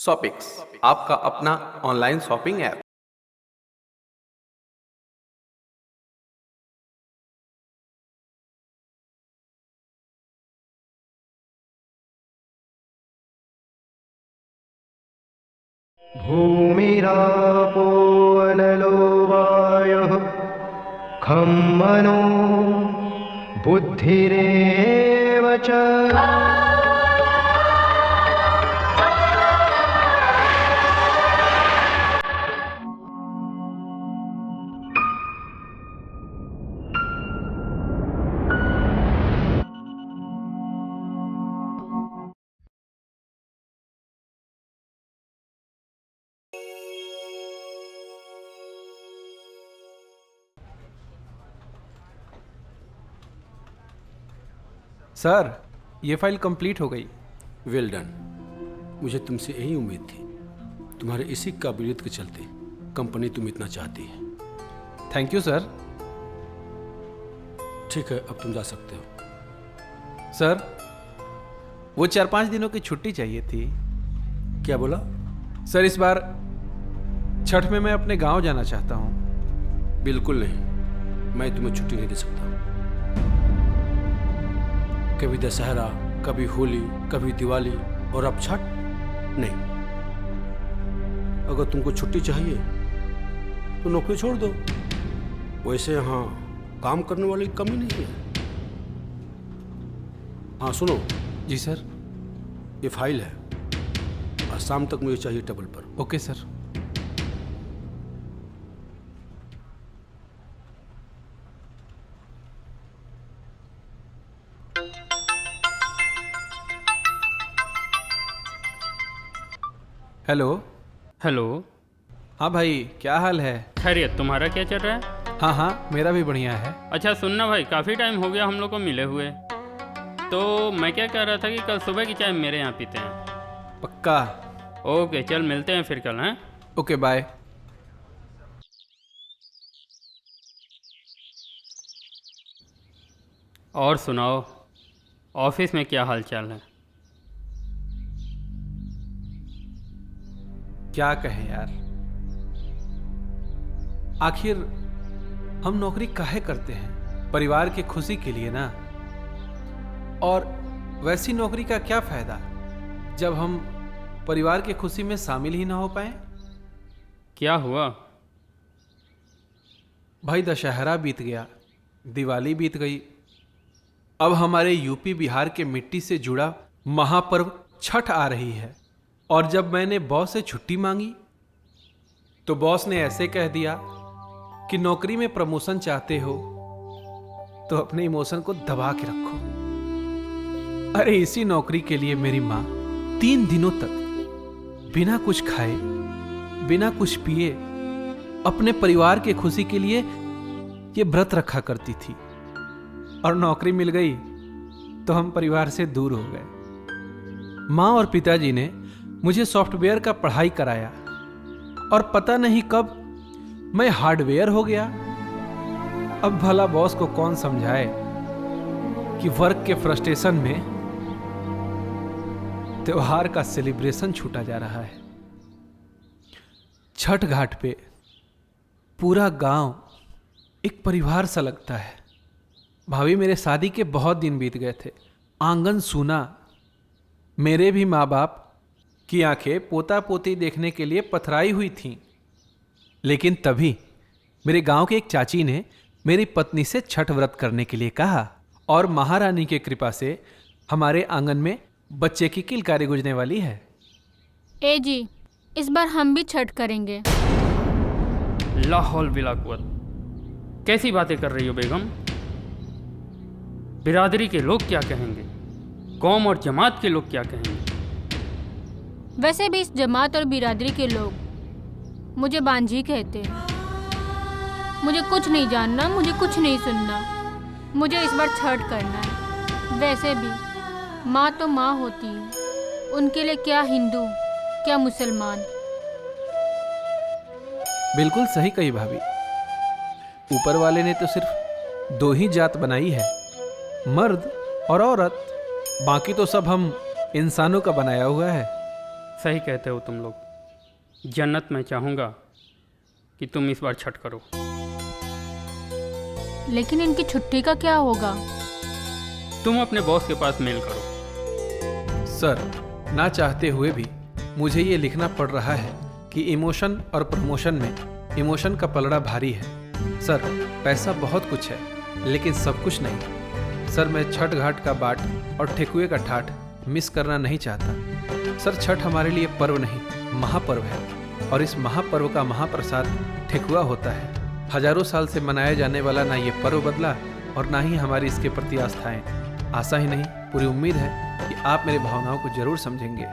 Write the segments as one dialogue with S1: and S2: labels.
S1: शॉपिक्स, आपका अपना online shopping app.
S2: भूमिरापो अनलो वायुः खं मनो बुद्धिरेव च।
S3: सर, ये फाइल कंप्लीट हो गई।
S4: Well done. मुझे तुमसे यही उम्मीद थी। तुम्हारे इसी काबिलियत के चलते कंपनी तुम इतना चाहती है।
S3: Thank you sir.
S4: ठीक है, अब तुम जा सकते हो।
S3: सर, वो 4-5 दिनों की छुट्टी चाहिए थी।
S4: क्या बोला?
S3: सर, इस बार छठ में मैं अपने गांव जाना चाहता हूँ।
S4: बिल्कुल नहीं, मैं तुम्हें छुट्टी नहीं दे सकता। कभी दशहरा, कभी होली, कभी दिवाली और अब छठ? नहीं। अगर तुमको छुट्टी चाहिए तो नौकरी छोड़ दो। वैसे यहाँ काम करने वाली कमी नहीं है। हाँ सुनो।
S3: जी सर।
S4: ये फाइल है और शाम तक मुझे चाहिए टेबल पर।
S3: Okay sir. हेलो।
S5: हेलो।
S3: हाँ भाई, क्या हाल है?
S5: खैरियत, तुम्हारा क्या चल रहा है?
S3: हाँ हाँ, मेरा भी बढ़िया है।
S5: अच्छा सुनना भाई, काफ़ी टाइम हो गया हम लोग को मिले हुए। तो मैं क्या कह रहा था कि कल सुबह की चाय मेरे यहाँ पीते हैं।
S3: पक्का।
S5: ओके, चल मिलते हैं फिर कल। हैं?
S3: Okay, bye.
S5: और सुनाओ, ऑफिस में क्या हाल चाल है?
S3: क्या कहें यार, आखिर हम नौकरी काहे करते हैं? परिवार की खुशी के लिए ना। और वैसी नौकरी का क्या फायदा जब हम परिवार की खुशी में शामिल ही ना हो पाए?
S5: क्या हुआ?
S3: भाई, दशहरा बीत गया, दिवाली बीत गई, अब हमारे यूपी बिहार के मिट्टी से जुड़ा महापर्व छठ आ रही है। और जब मैंने बॉस से छुट्टी मांगी तो बॉस ने ऐसे कह दिया कि नौकरी में प्रमोशन चाहते हो तो अपने इमोशन को दबा के रखो। अरे इसी नौकरी के लिए मेरी माँ 3 दिनों तक बिना कुछ खाए, बिना कुछ पिए अपने परिवार के खुशी के लिए ये व्रत रखा करती थी। और नौकरी मिल गई तो हम परिवार से दूर हो गए। माँ और पिताजी ने मुझे सॉफ्टवेयर का पढ़ाई कराया और पता नहीं कब मैं हार्डवेयर हो गया। अब भला बॉस को कौन समझाए कि वर्क के फ्रस्ट्रेशन में त्योहार का सेलिब्रेशन छूटा जा रहा है। छठ घाट पे पूरा गांव एक परिवार सा लगता है। भाभी, मेरे शादी के बहुत दिन बीत गए थे, आंगन सूना। मेरे भी माँ बाप की आंखें पोता पोती देखने के लिए पथराई हुई थीं। लेकिन तभी मेरे गांव के एक चाची ने मेरी पत्नी से छठ व्रत करने के लिए कहा और महारानी की कृपा से हमारे आंगन में बच्चे की किलकारी गुजरने वाली है।
S6: ए जी, इस बार हम भी छठ करेंगे।
S5: ला हौल बिला कुव्वत, कैसी बातें कर रही हो बेगम? बिरादरी के लोग क्या कहेंगे? कौम और जमात के लोग क्या कहेंगे?
S6: वैसे भी इस जमात और बिरादरी के लोग मुझे बांझी कहते हैं। मुझे कुछ नहीं जानना, मुझे कुछ नहीं सुनना। मुझे इस बार छठ करना है। वैसे भी माँ तो माँ होती है, उनके लिए क्या हिंदू क्या मुसलमान।
S3: बिल्कुल सही कही भाभी। ऊपर वाले ने तो सिर्फ 2 ही जात बनाई है, मर्द और औरत। बाकी तो सब हम इंसानों का बनाया हुआ है।
S5: सही कहते हो तुम लोग। जन्नत मैं चाहूँगा कि तुम इस बार छठ करो।
S6: लेकिन इनकी छुट्टी का क्या होगा?
S5: तुम अपने बॉस के पास मेल करो।
S3: सर, ना चाहते हुए भी मुझे ये लिखना पड़ रहा है कि इमोशन और प्रमोशन में इमोशन का पलड़ा भारी है। सर, पैसा बहुत कुछ है लेकिन सब कुछ नहीं। सर, मैं छठ घाट का बाट और ठेकुए का ठाठ मिस करना नहीं चाहता। सर, छठ हमारे लिए पर्व नहीं, महापर्व है और इस महापर्व का महाप्रसाद ठेकुआ होता है। हजारों साल से मनाया जाने वाला ना ये पर्व बदला और ना ही हमारी इसके प्रति आस्थाएं। आशा ही नहीं, पूरी उम्मीद है कि आप मेरी भावनाओं को जरूर समझेंगे।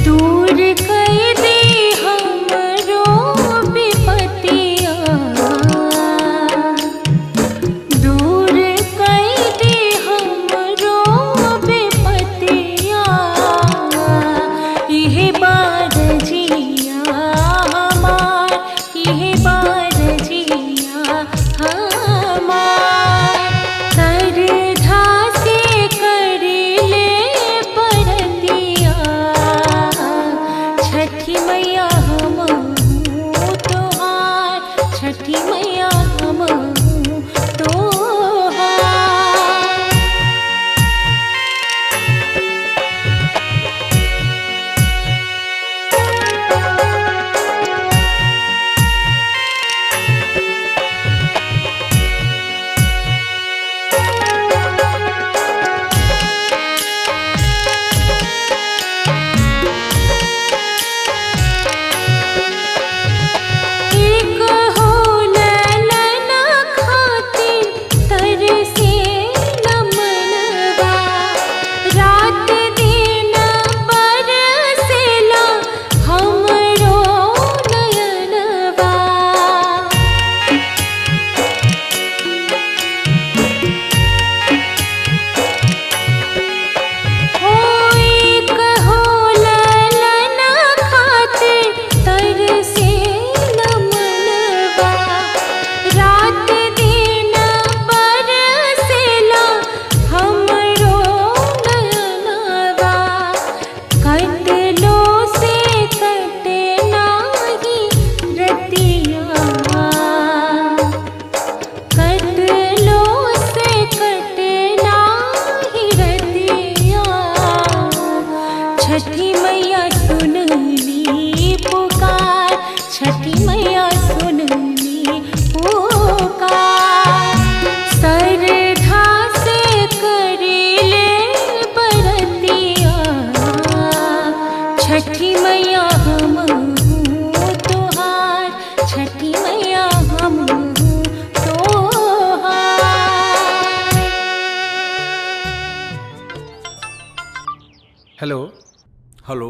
S6: दूर
S3: हेलो।
S4: हेलो।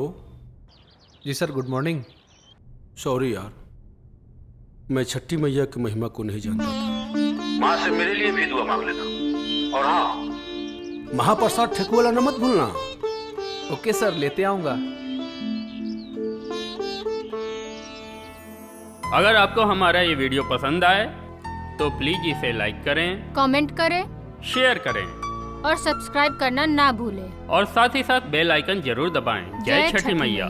S3: जी सर, गुड मॉर्निंग।
S4: सॉरी यार, मैं छठी मैया की महिमा को नहीं जानता था। माँ से मेरे लिए भी दुआ मांग लेना। और हाँ, महाप्रसाद ठेकुआ वाला न मत भूलना।
S3: ओके सर, लेते आऊँगा।
S5: अगर आपको हमारा ये वीडियो पसंद आए तो प्लीज़ इसे लाइक करें,
S6: कमेंट करें
S5: शेयर करें
S6: और सब्सक्राइब करना ना भूलें।
S5: और साथ ही साथ बेल आइकन जरूर दबाएं। जय छठी मैया।